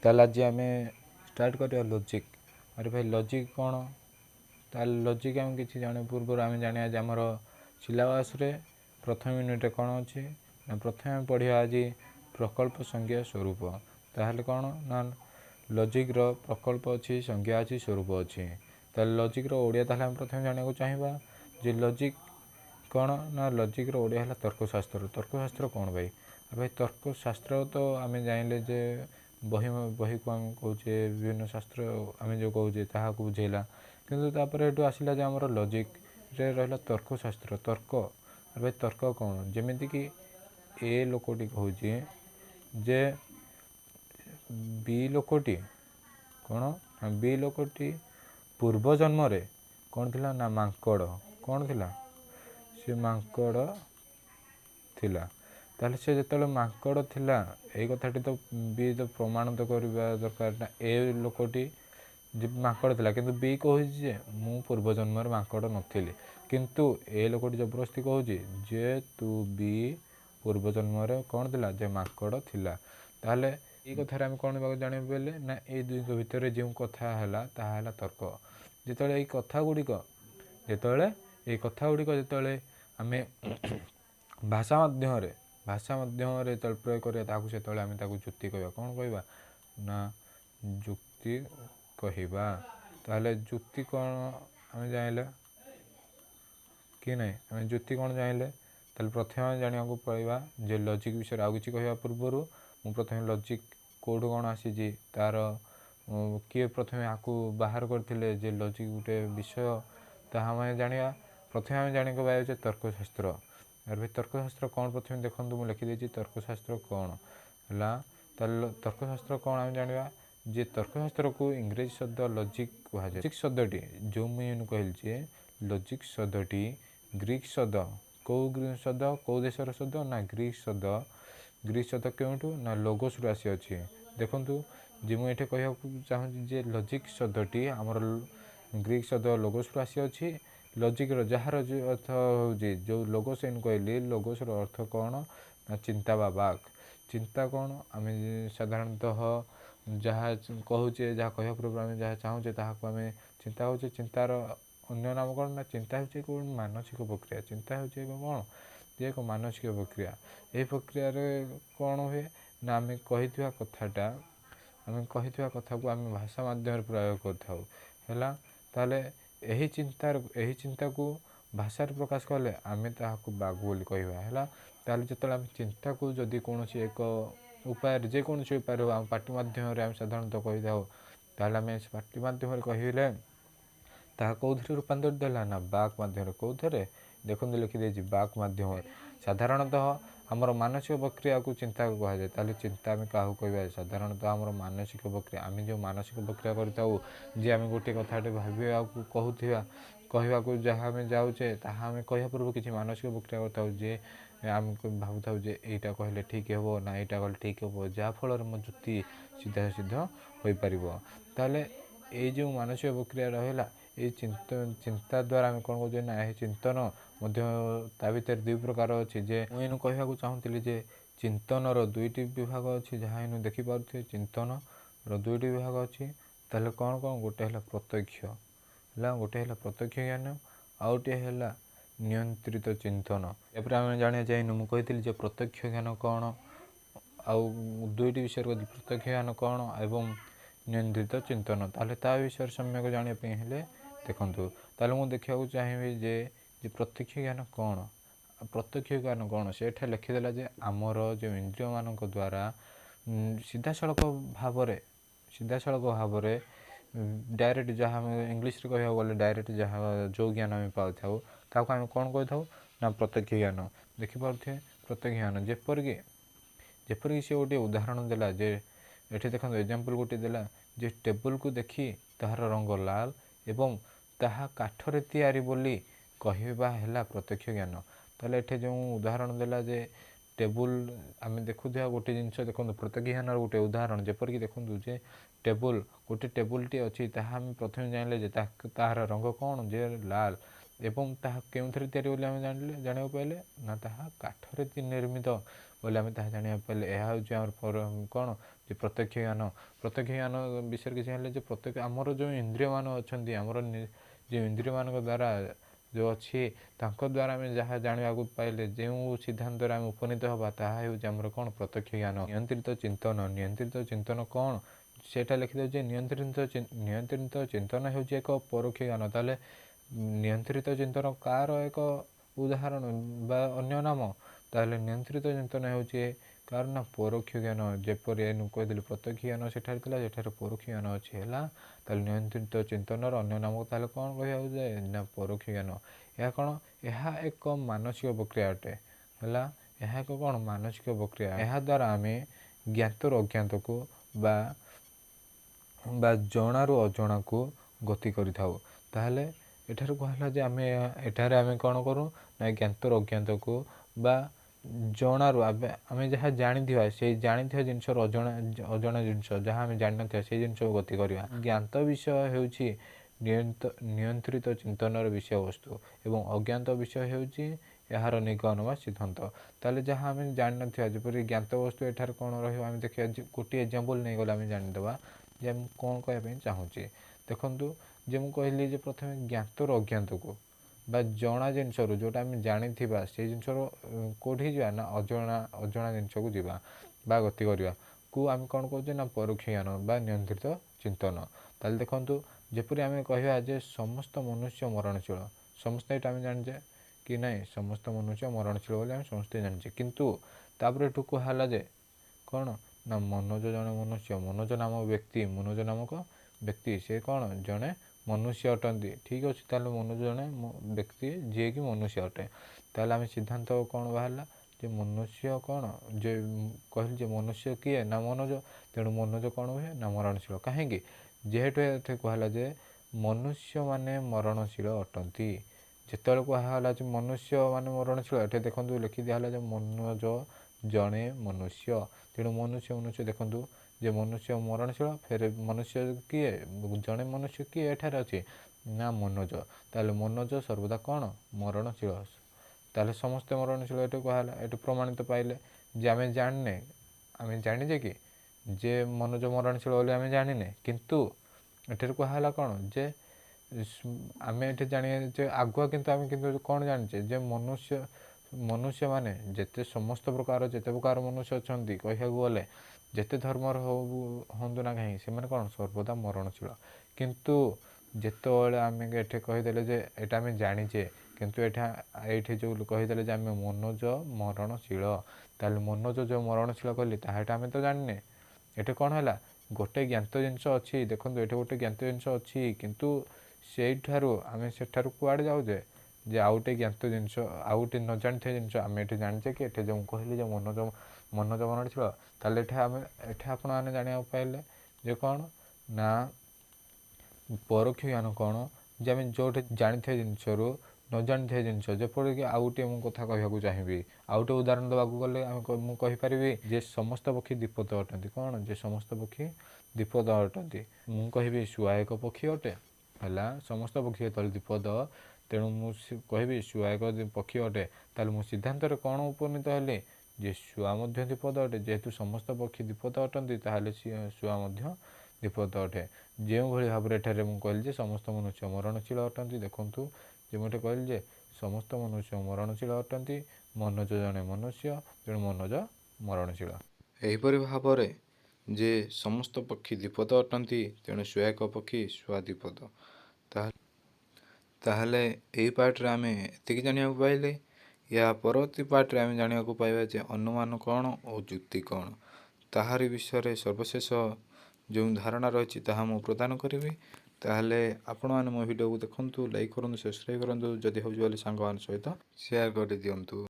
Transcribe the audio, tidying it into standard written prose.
ताहले आज आम स्टार्ट करिया लॉजिक। अरे भाई लॉजिक कौन? ताहले लॉजिक आम किसी जाने पूर्व आम जाने आज आमर सिलेबस रे प्रथम यूनिट कौन अच्छी ना प्रथम आम पढ़िया आज प्रकल्प संज्ञा स्वरूप। ताहले कौन ना लॉजिक रो प्रकल्प अच्छी संज्ञा अच्छी स्वरूप अच्छी। ताहले लॉजिक रो ओडिया ताहले आम प्रथम जाने को चाहिबा जे लॉजिक कौन ना लॉजिक रो ओडिया है तर्कशास्त्र। तर्कशास्त्र कौन भाई? भाई तर्कशास्त्र तो आम जाइले जे बही बही को आम कहे विभिन्न शास्त्र आम जो कहे ताहा को बुझेला किंतु तापर एटू आसिला जे हमर लॉजिक रे रहला तर्कशास्त्र। तर्क भाई तर्क कौन? जेमिति कि ए लोकटी कहूची जे बी लोकटी कौन बी लोकटी पूर्व जन्म रे कौन थिला ना मांकड़। कौन थिला? से मांकड़ थिला। ताहले से जेतले मांकड़ थिला एई कथाटी तो बी तो प्रमाण तो करबा दरकार ना ए लोकटी जे मांकड़ थिला किंतु बी कहूची जे मु पूर्व जन्म रे मांकड़ नथिली किंतु ए लोकटी जबरदस्ती कहूची जे तू बी पूर्व जन्म रे कौन थिला जे मांकड़ थिला। ताहले ए कथारे हम कौन बाक जाने बेले ना ए दुई को भितर जो कथा हैला ताहा हैला तर्क। जेतले ए कथा गुड़िक जेतले आमे भाषा माध्यम रे प्रयोग करिया ताकू सेतले आमे ताकू जुक्ति कहबा। कौन कहबा ना जुक्ति कहबा। ताहले जुक्ति कौन आमे जानिले कि नहीं? आमे जुक्ति कौन जानिले ताहले प्रथम आमे जानिया को पड़िबा जे लॉजिक विषय आउ किछि कहबा पूर्वरु मु प्रथम लॉजिक कोड कौन आसी जी तार किए प्रथम आकू बाहर करथिले जे लॉजिक गुटे विषय ताहा आमे जानिया। प्रथम आमे जानि को बाय जे तर्कशास्त्र। अरे भाई तर्कशास्त्र कौन प्रथम देखंतु मु लिखि देछि तर्कशास्त्र कौन हला। ताले तर्कशास्त्र कौन आमे जानिबा जे तर्कशास्त्र को इंग्रजी शब्द लॉजिक कहा जाय। लॉजिक शब्दटी जो मुइन कहल जे लॉजिक शब्दटी ग्रीक शब्द को देशर शब्द ना ग्रीक शब्द केउठु ना लोगोस रु आसी अछि। देखंतु जे मु एठे कहया चाहू जे लॉजिक शब्दटी हमर ग्रीक शब्द लोगोस रु आसी अछि। लॉजिक रो जहार अर्थ होजी जो लोगोस इन कहली लोगोस रो अर्थ कौन ना चिंता बा बाक। चिंता कौन आमे साधारणतः जहाँ कहूचे जहाँ कहया पूर्व आमे जहाँ चाहूचे ताहा को आमे चिंता होचे। चिंतार अन्य नाम कौन ना चिंता होचे एक मानसिक प्रक्रिया। चिंता होचे कौन जे एक मानसिक प्रक्रिया। ए प्रक्रिया रे कौन हुए ना आमे कहिथिबा कथा को आमे भाषा माध्यम प्रयोग करथाउ हैला। ताले एही चिंता को भाषा रे प्रकाश कले आमे ताहाकू बाग बोली कहबा हैला। ताले जतले आमे चिंता को जदि कोनोसी एक उपाय जे कोनोसी उपाय आम पाटी माध्यम रे आम साधारणतः कहि दाउ ताले आमे पाटी माध्यम रे कहिले ताहा कोउथरे रूपांतर देला ना बाक माध्यम रे। कोउथरे देखंतु लिखि देछि बाक माध्यम रे। साधारणतः हमर मानसिक प्रक्रिया को चिंता को कहा जाय। ताले चिंता आमे काहू कहबा साधारणतः हमर मानसिक प्रक्रिया आमे जो मानसिक प्रक्रिया करताउ जे आमे गोटे कथाटे भाबिया को कहूथिबा कहबा को जहाँ आमे जाउचे ताहा आमे कहया पूर्व किछि मानसिक प्रक्रिया करताउ जे आम भाबुथाउ जे एटा कहले ठीक हेबो ना एटा कहले ठीक हेबो जा फल मो जुक्ति सीधा सीधा होई परिबो। ताले ए जो मानसिक प्रक्रिया रहला ए चिंता द्वारा आमे कोन कहजे ना ए चिंतन मध्य ता भीतर दुई प्रकार अछि। जे मु एनु कहया को चाहूतिली जे चिंतन रो दुईटी विभाग अछि जहाँ एनु देखि पारुथे चिंतन रो दुईटी विभाग अछि। ताले कोन गोटे हला प्रत्यक्ष हला गोटे हला प्रत्यक्ष ज्ञान आउटे हला नियंत्रित चिंतन। एपर आमे जानिया जाइनु मु कहितिली जे प्रत्यक्ष ज्ञान कोन आउ दुईटी विषय को प्रत्यक्ष ज्ञान कोन एवं नियंत्रित चिंतन। ताले ता विषय सम्यक जानिया पे हेले देखंतु ताले मु देखिया को चाहिबी जे प्रत्यक्ष ज्ञान कोन। प्रत्यक्ष ज्ञान कोन सेठा लिखि देला जे हमर जो इंद्रिय मानक द्वारा सीधा सड़क भाव रे डायरेक्ट जहाँ हम इंग्लिश रे कहया गले डायरेक्ट जहाँ जो ज्ञान हम पाउ थाउ ताको हम कोन कहि थाउ ना प्रत्यक्ष ज्ञान। देखि पारुथे प्रत्यक्ष ज्ञान जेपर कि से गोटे उदाहरण देला जे एठी देखंतु एग्जांपल गोटे देला जे टेबल को देखि ताहार रंग लाल एवं ताहा काठरे तयारी बोली कहबा हैला प्रत्यक्ष ज्ञान। ताले एठी जो उदाहरण देला जे टेबल आमे देखुथिया गोटे जिंस देखंतु प्रत्यक्ष ज्ञान गोटे उदाहरण जेपर कि देखंतु जे टेबल गोटे टेबल टी अछि ताहा हम प्रथम जानले जे ताहार रंग कोन जे लाल एवं ताहा केउथरे तयारी बोली आमे जानिबो पहिले ना ताहा काठरे निर्मित बोली आमे ताहा जानिबो पहिले। एहा होची हमर कोन ଯେ ପ୍ରତ୍ୟକ୍ଷ ଜ୍ଞାନ ବିଷୟରେ କିଛି ହେଲେ ଯେ ପ୍ରତ୍ୟକ୍ଷ ଆମର ଯେଉଁ ଇନ୍ଦ୍ରିୟମାନ ଅଛନ୍ତି, ଆମର ଯେଉଁ ଇନ୍ଦ୍ରିୟମାନଙ୍କ ଦ୍ୱାରା ଯେଉଁ ଅଛି, ତାଙ୍କ ଦ୍ୱାରା ଆମେ ଯାହା ଜାଣିବାକୁ ପାଇଲେ, ଯେଉଁ ସିଦ୍ଧାନ୍ତରେ ଆମେ ଉପନୀତ ହେବା, ତାହା ହେଉଛି ଆମର କ'ଣ? ପ୍ରତ୍ୟକ୍ଷ ଜ୍ଞାନ। ନିୟନ୍ତ୍ରିତ ଚିନ୍ତନ କ'ଣ? ସେଇଟା ଲେଖିଦେଉଛି ନିୟନ୍ତ୍ରିତ ଚିନ୍ତନ ହେଉଛି ଏକ ପରୋକ୍ଷ ଜ୍ଞାନ। ତାହେଲେ ନିୟନ୍ତ୍ରିତ ଚିନ୍ତନ କାହାର ଏକ ଉଦାହରଣ ବା ଅନ୍ୟ ନାମ? ତାହେଲେ ନିୟନ୍ତ୍ରିତ ଚିନ୍ତନ ହେଉଛି କାହାର ନା? ପରୋକ୍ଷ ଜ୍ଞାନ। ଯେପରି ଏନୁ କହିଥିଲି ପ୍ରତ୍ୟକ୍ଷ ଜ୍ଞାନ ସେଠାରେ ଥିଲା, ସେଠାରେ ପରୋକ୍ଷ ଜ୍ଞାନ ଅଛି ହେଲା। ତାହେଲେ ନିୟନ୍ତ୍ରିତ ଚିନ୍ତନର ଅନ୍ୟ ନାମକୁ ତାହେଲେ କ'ଣ କହିବାକୁ ଯାଏ ନା? ପରୋକ୍ଷ ଜ୍ଞାନ। ଏହା କ'ଣ? ଏହା ଏକ ମାନସିକ ପ୍ରକ୍ରିୟା ଅଟେ ହେଲା। ଏହା ଏକ କ'ଣ? ମାନସିକ ପ୍ରକ୍ରିୟା। ଏହାଦ୍ୱାରା ଆମେ ଜ୍ଞାତରୁ ଅଜ୍ଞାତକୁ ବା ଜଣାରୁ ଅଜଣାକୁ ଗତି କରିଥାଉ। ତାହେଲେ ଏଠାରେ କୁହାହେଲା ଯେ ଏଠାରେ ଆମେ କ'ଣ କରୁ ନା? ଜ୍ଞାତରୁ ଅଜ୍ଞାତକୁ ବା ଜଣାରୁ ଆମେ ଯାହା ଜାଣିଥିବା, ସେଇ ଜାଣିଥିବା ଜିନିଷର ଅଜଣା ଜିନିଷ ଯାହା ଆମେ ଜାଣିନଥିବା ସେଇ ଜିନିଷକୁ ଗତି କରିବା। ଜ୍ଞାତ ବିଷୟ ହେଉଛି ନିୟନ୍ତ୍ରିତ ଚିନ୍ତନର ବିଷୟବସ୍ତୁ ଏବଂ ଅଜ୍ଞାତ ବିଷୟ ହେଉଛି ଏହାର ନିଗମନ ବା ସିଦ୍ଧାନ୍ତ। ତାହେଲେ ଯାହା ଆମେ ଜାଣିନଥିବା, ଯେପରି ଜ୍ଞାତ ବସ୍ତୁ ଏଠାରେ କ'ଣ ରହିବ ଆମେ ଦେଖିବା। ଗୋଟିଏ ଏକ୍ଜାମ୍ପଲ୍ ନେଇଗଲେ ଆମେ ଜାଣିଦେବା ଯେ ମୁଁ କ'ଣ କହିବା ପାଇଁ ଚାହୁଁଛି। ଦେଖନ୍ତୁ, ଯେ ମୁଁ କହିଲି ଯେ ପ୍ରଥମେ ଜ୍ଞାତରୁ ଅଜ୍ଞାତକୁ ବା ଜଣା ଜିନିଷରୁ, ଯେଉଁଟା ଆମେ ଜାଣିଥିବା ସେଇ ଜିନିଷର କେଉଁଠିକି ଯିବା ନା? ଅଜଣା ଜିନିଷକୁ ଯିବା ବା ଗତି କରିବା କୁ ଆମେ କ'ଣ କହୁଛେ ନା? ପରୋକ୍ଷ ଜ୍ଞାନ ବା ନିୟନ୍ତ୍ରିତ ଚିନ୍ତନ। ତାହେଲେ ଦେଖନ୍ତୁ, ଯେପରି ଆମେ କହିବା ଯେ ସମସ୍ତ ମନୁଷ୍ୟ ମରଣଶୀଳ, ସମସ୍ତେ ଏଇଟା ଆମେ ଜାଣିଛେ କି ନାହିଁ? ସମସ୍ତ ମନୁଷ୍ୟ ମରଣଶୀଳ ବୋଲି ଆମେ ସମସ୍ତେ ଜାଣିଛେ। କିନ୍ତୁ ତାପରେ ଏଠୁ କୁହାହେଲା ଯେ କ'ଣ ନା? ମନୋଜ ଜଣେ ମନୁଷ୍ୟ, ମନୋଜ ନାମକ ବ୍ୟକ୍ତି, ସେ କ'ଣ? ଜଣେ ମନୁଷ୍ୟ ଅଟନ୍ତି। ଠିକ୍ ଅଛି, ତାହେଲେ ମନୋଜ ଜଣେ ବ୍ୟକ୍ତି ଯିଏକି ମନୁଷ୍ୟ ଅଟେ। ତାହେଲେ ଆମେ ସିଦ୍ଧାନ୍ତ କ'ଣ ବାହାରିଲା ଯେ ମନୁଷ୍ୟ କ'ଣ? ଯେ କହିଲି ଯେ ମନୁଷ୍ୟ କିଏ ନା? ମନୋଜ। ତେଣୁ ମନୋଜ କ'ଣ ହୁଏ ନା? ମରଣଶୀଳ। କାହିଁକି? ଯେହେତୁ ଏଠି କୁହାହେଲା ଯେ ମନୁଷ୍ୟମାନେ ମରଣଶୀଳ ଅଟନ୍ତି। ଯେତେବେଳେ କୁହାହେଲା ଯେ ମନୁଷ୍ୟମାନେ ମରଣଶୀଳ, ଏଠି ଦେଖନ୍ତୁ ଲେଖି ଦିଆହେଲା ଯେ ମନୋଜ ଜଣେ ମନୁଷ୍ୟ। ତେଣୁ ମନୁଷ୍ୟ ଦେଖନ୍ତୁ ଯେ ମନୁଷ୍ୟ ମରଣଶୀଳ, ଫେରେ ମନୁଷ୍ୟ କିଏ? ଜଣେ ମନୁଷ୍ୟ କିଏ ଏଠାରେ ଅଛି ନା? ମନୋଜ। ତାହେଲେ ମନୋଜ ସର୍ବଦା କ'ଣ? ମରଣଶୀଳ। ତାହେଲେ ସମସ୍ତେ ମରଣଶୀଳ ଏଠି କୁହାହେଲା। ଏଠି ପ୍ରମାଣିତ ପାଇଲେ ଯେ ଆମେ ଜାଣିଛେ କି ଯେ ମନୋଜ ମରଣଶୀଳ ବୋଲି ଆମେ ଜାଣିନେ। କିନ୍ତୁ ଏଠାରେ କୁହାହେଲା କ'ଣ ଯେ ଆମେ ଏଠି ଜାଣିଛେ ଆଗୁଆ, କିନ୍ତୁ ଆମେ କ'ଣ ଜାଣିଛେ ଯେ ମନୁଷ୍ୟମାନେ ଯେତେ ପ୍ରକାର ମନୁଷ୍ୟ ଅଛନ୍ତି, କହିବାକୁ ଗଲେ ଯେତେ ଧର୍ମର ହୁଅନ୍ତୁ ନା କାହିଁକି, ସେମାନେ କ'ଣ? ସର୍ବଦା ମରଣଶୀଳ। କିନ୍ତୁ ଯେତେବେଳେ ଆମେ ଏଠି କହିଦେଲେ ଯେ ଏଇଟା ଆମେ ଜାଣିଛେ, କିନ୍ତୁ ଏଇଠି ଯେଉଁ କହିଦେଲେ ଯେ ଆମେ ମନୋଜ ମରଣଶୀଳ, ତାହେଲେ ମନୋଜ ଯେଉଁ ମରଣଶୀଳ କହିଲେ ତାହା ଆମେ ତ ଜାଣିନେ। ଏଠି କ'ଣ ହେଲା? ଗୋଟେ ଜ୍ଞାତ ଜିନିଷ ଅଛି। ଦେଖନ୍ତୁ, ଏଠି ଗୋଟେ ଜ୍ଞାତ ଜିନିଷ ଅଛି, କିନ୍ତୁ ଆମେ ସେଠାରୁ କୁଆଡ଼େ ଯାଉଛେ ଯେ ଆଉ ଗୋଟେ ଜ୍ଞାତ ଜିନିଷ, ଆଉ ଗୋଟେ ନ ଜାଣିଥିବା ଜିନିଷ ଆମେ ଏଠି ଜାଣିଛେ କି? ଏଠି ଯେଉଁ କହିଲି ଯେ ମନୋଜ ମରଣଶୀଳ, ତାହେଲେ ଏଠି ଆପଣମାନେ ଜାଣିବାକୁ ପାଇଲେ ଯେ କ'ଣ ନା? ପରୋକ୍ଷ ଜ୍ଞାନ କ'ଣ? ଯେ ଆମେ ଯେଉଁଠି ଜାଣିଥିବା ଜିନିଷରୁ ନ ଜାଣିଥିବା ଜିନିଷ, ଯେପରିକି ଆଉ ଗୋଟିଏ ମୁଁ କଥା କହିବାକୁ ଚାହିଁବି, ଆଉ ଗୋଟେ ଉଦାହରଣ ଦେବାକୁ ଗଲେ ମୁଁ କହିପାରିବି ଯେ ସମସ୍ତ ପକ୍ଷୀ ଦ୍ୱିପଦ ଅଟନ୍ତି। କ'ଣ? ଯେ ସମସ୍ତ ପକ୍ଷୀ ଦ୍ୱିପଦ ଅଟନ୍ତି। ମୁଁ କହିବି ଶୁଆ ଏକ ପକ୍ଷୀ ଅଟେ ହେଲା। ସମସ୍ତ ପକ୍ଷୀ ଯେତେବେଳେ ଦ୍ୱିପଦ, ତେଣୁ ମୁଁ କହିବି ଶୁଆ ଏକ ପକ୍ଷୀ ଅଟେ। ତାହେଲେ ମୁଁ ସିଦ୍ଧାନ୍ତରେ କ'ଣ ଉପନୀତ ହେଲି ଯେ ଶୁଆ ମଧ୍ୟ ଦ୍ୱିପଦ ଅଟେ। ଯେହେତୁ ସମସ୍ତ ପକ୍ଷୀ ଦ୍ୱିପଦ ଅଟନ୍ତି, ତାହେଲେ ଶୁଆ ମଧ୍ୟ ଦ୍ୱିପଦ ଅଟେ। ଯେଉଁଭଳି ଭାବରେ ଏଠାରେ ମୁଁ କହିଲି ଯେ ସମସ୍ତ ମନୁଷ୍ୟ ମରଣଶୀଳ ଅଟନ୍ତି। ଦେଖନ୍ତୁ, ଯେ ମୁଁ ଏଠି କହିଲି ଯେ ସମସ୍ତ ମନୁଷ୍ୟ ମରଣଶୀଳ ଅଟନ୍ତି, ମନୋଜ ଜଣେ ମନୁଷ୍ୟ, ତେଣୁ ମନୋଜ ମରଣଶୀଳ। ଏହିପରି ଭାବରେ ଯେ ସମସ୍ତ ପକ୍ଷୀ ଦ୍ୱିପଦ ଅଟନ୍ତି, ତେଣୁ ଶୁଆ ଏକ ପକ୍ଷୀ, ଶୁଆ ଦ୍ୱିପଦ। ତାହେଲେ ଏହି ପାର୍ଟରେ ଆମେ ଏତିକି ଜାଣିବାକୁ ପାଇଲେ। ଏହା ପରବର୍ତ୍ତୀ ପାର୍ଟରେ ଆମେ ଜାଣିବାକୁ ପାଇବା ଯେ ଅନୁମାନ କ'ଣ ଓ ଯୁକ୍ତି କ'ଣ। ତାହାରି ବିଷୟରେ ସର୍ବଶେଷ ଯେଉଁ ଧାରଣା ରହିଛି ତାହା ମୁଁ ପ୍ରଦାନ କରିବି। ତାହେଲେ ଆପଣମାନେ ମୋ ଭିଡ଼ିଓକୁ ଦେଖନ୍ତୁ, ଲାଇକ୍ କରନ୍ତୁ, ସବସ୍କ୍ରାଇବ୍ କରନ୍ତୁ, ଯଦି ହେଉଛି ବୋଲି ସାଙ୍ଗମାନଙ୍କ ସହିତ ସେୟାର କରିଦିଅନ୍ତୁ।